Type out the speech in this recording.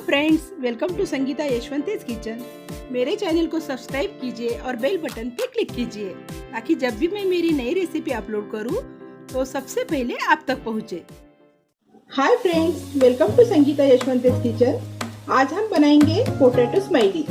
Friends, welcome to Sangeeta Yashwanti's किचन। मेरे चैनल को सब्सक्राइब कीजिए और बेल बटन पे क्लिक कीजिए ताकि जब भी मैं मेरी नई रेसिपी अपलोड करूं तो सबसे पहले आप तक पहुंचे। Hi friends, welcome to Sangeeta Yashwanti's kitchen. आज हम बनाएंगे पोटैटो स्माइली।